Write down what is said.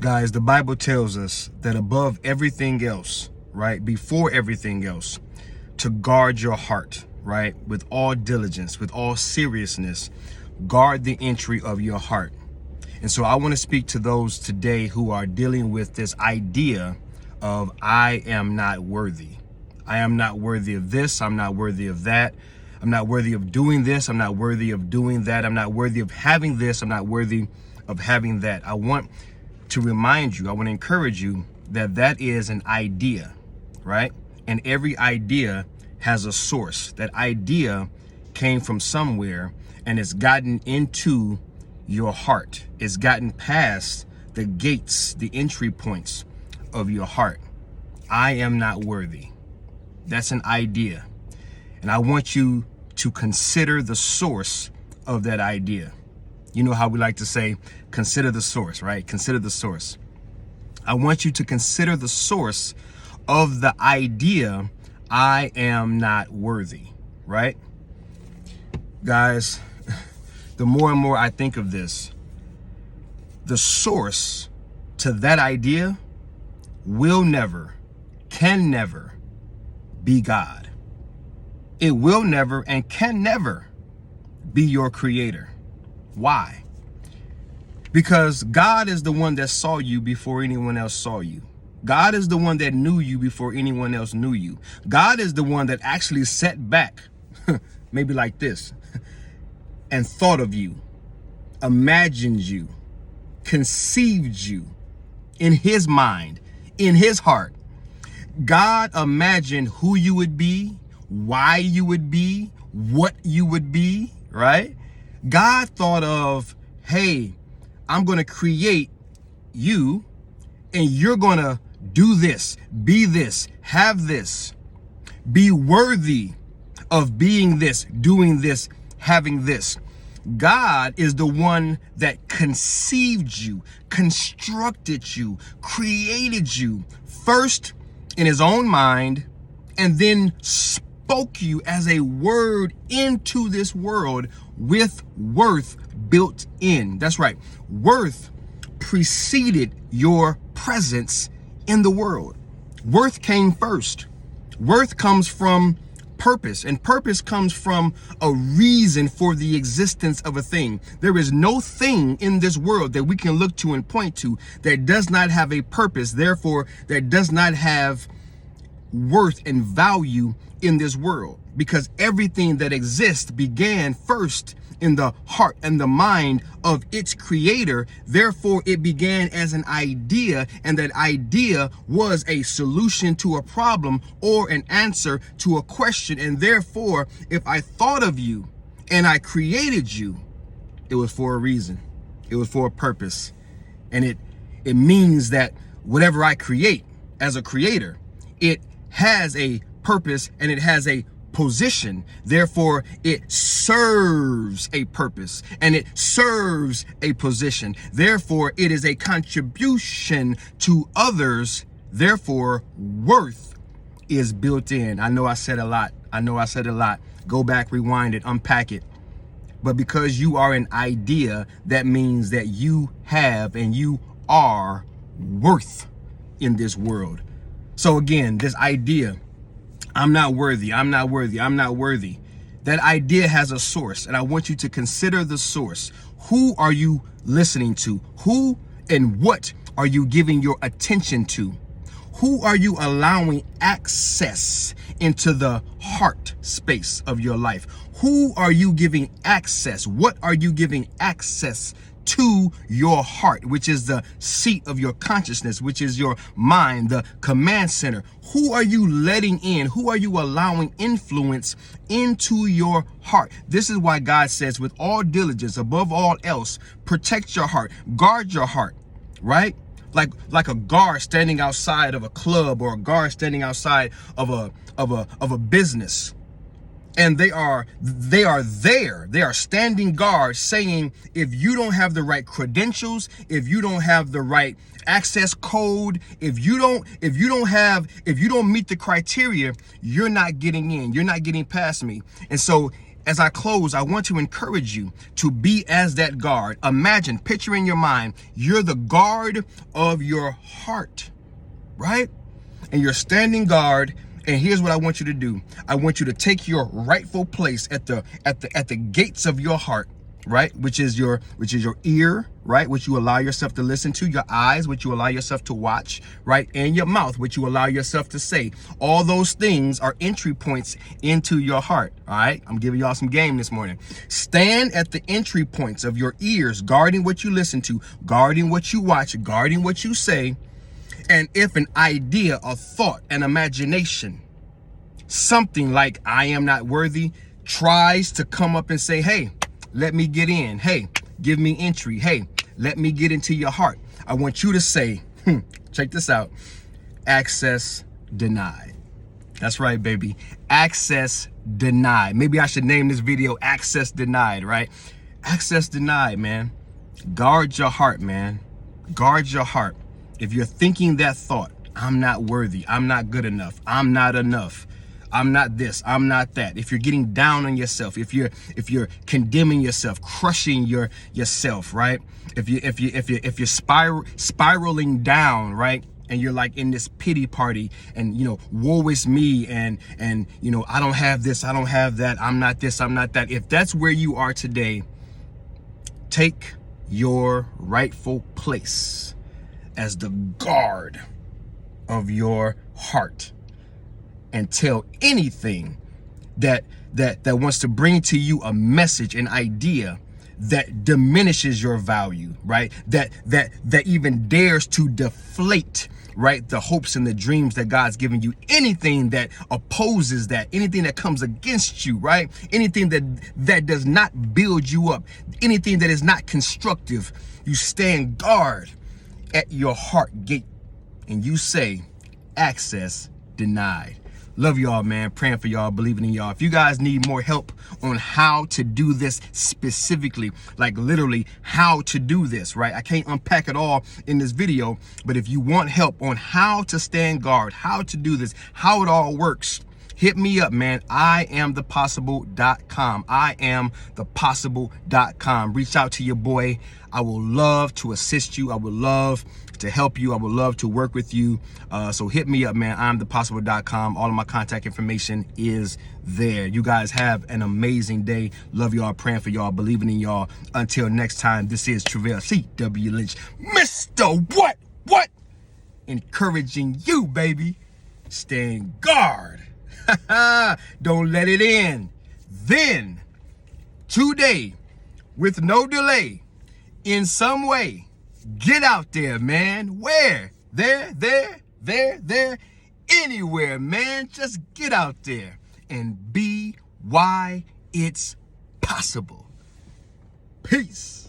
Guys, the Bible tells us that above everything else, right, before everything else, to guard your heart, right, with all diligence, with all seriousness, guard the entry of your heart. And so I want to speak to those today who are dealing with this idea of I am not worthy. I am not worthy of this. I'm not worthy of that. I'm not worthy of doing this. I'm not worthy of doing that. I'm not worthy of having this. I'm not worthy of having that. I want to remind you, I want to encourage you that that is an idea, right? And every idea has a source. That idea came from somewhere and it's gotten into your heart. It's gotten past the gates, the entry points of your heart. I am not worthy. That's an idea. And I want you to consider the source of that idea. You know how we like to say, consider the source, right? Consider the source. I want you to consider the source of the idea, I am not worthy, right? Guys, the more and more I think of this, the source to that idea will never, can never be God. It will never and can never be your creator. Why? Because God is the one that saw you before anyone else saw you. God is the one that knew you before anyone else knew you. God is the one that actually sat back, maybe like this, and thought of you, imagined you, conceived you in his mind, in his heart. God imagined who you would be, why you would be, what you would be, right? God thought of, hey, I'm going to create you and you're going to do this, be this, have this, be worthy of being this, doing this, having this. God is the one that conceived you, constructed you, created you first in his own mind, and then spoke you as a word into this world with worth built in. That's right. Worth preceded your presence in the world. Worth came first. Worth comes from purpose, and purpose comes from a reason for the existence of a thing. There is no thing in this world that we can look to and point to that does not have a purpose, therefore that does not have worth and value in this world, because everything that exists began first in the heart and the mind of its creator. Therefore, it began as an idea, and that idea was a solution to a problem or an answer to a question. And therefore, if I thought of you and I created you, it was for a reason. It was for a purpose. And it means that whatever I create as a creator, it has a purpose and it has a position. Therefore, it serves a purpose and it serves a position. Therefore, it is a contribution to others. Therefore, worth is built in. I know I said a lot. Go back, rewind it, unpack it. But because you are an idea, that means that you have and you are worth in this world. So again, this idea, I'm not worthy, I'm not worthy, I'm not worthy. That idea has a source, and I want you to consider the source. Who are you listening to? Who and what are you giving your attention to? Who are you allowing access into the heart space of your life? Who are you giving access? What are you giving access to your heart, which is the seat of your consciousness, which is your mind, the command center? Who are you letting in? Who are you allowing influence into your heart? This is why God says, with all diligence, above all else, protect your heart, guard your heart, right? Like a guard standing outside of a club, or a guard standing outside of a business. And they are there. They are standing guard, saying, if you don't have the right credentials, if you don't have the right access code, if you don't meet the criteria, you're not getting in. You're not getting past me. And so as I close, I want to encourage you to be as that guard. Imagine, picture in your mind, you're the guard of your heart, right? And you're standing guard. And here's what I want you to do. I want you to take your rightful place at the gates of your heart, right? Which is your ear, right? Which you allow yourself to listen to, your eyes, which you allow yourself to watch, right? And your mouth, which you allow yourself to say. All those things are entry points into your heart. All right. I'm giving y'all some game this morning. Stand at the entry points of your ears, guarding what you listen to, guarding what you watch, guarding what you say. And if an idea, a thought, an imagination, something like I am not worthy tries to come up and say, hey, let me get in. Hey, give me entry. Hey, let me get into your heart. I want you to say, check this out. Access denied. That's right, baby. Access denied. Maybe I should name this video Access Denied, right? Access denied, man. Guard your heart, man. Guard your heart. If you're thinking that thought, I'm not worthy, I'm not good enough, I'm not enough, I'm not this, I'm not that. If you're getting down on yourself, if you're condemning yourself, crushing yourself, right? If you're spiraling down, right? And you're like in this pity party and, woe is me. And, I don't have this, I don't have that. I'm not this, I'm not that. If that's where you are today, take your rightful place as the guard of your heart, and tell anything that wants to bring to you a message, an idea that diminishes your value, right? That even dares to deflate, right, the hopes and the dreams that God's given you. Anything that opposes that, anything that comes against you, right? Anything that does not build you up, anything that is not constructive, you stand guard at your heart gate and you say, access denied. Love y'all, man. Praying for y'all, believing in y'all. If you guys need more help on how to do this specifically, like literally how to do this, right? I can't unpack it all in this video, but if you want help on how to stand guard, how to do this, how it all works, hit me up, man. iAMthepossible.com. iAMthepossible.com. Reach out to your boy. I will love to assist you. I would love to help you. I would love to work with you. So hit me up, man. iAMthepossible.com. All of my contact information is there. You guys have an amazing day. Love y'all. Praying for y'all. Believing in y'all. Until next time, this is Travell C.W. Lynch. Mr. What? Encouraging you, baby. Stand guard. Don't let it in. Then, today, with no delay, in some way, get out there, man. Where? There, anywhere, man. Just get out there and be why it's possible. Peace.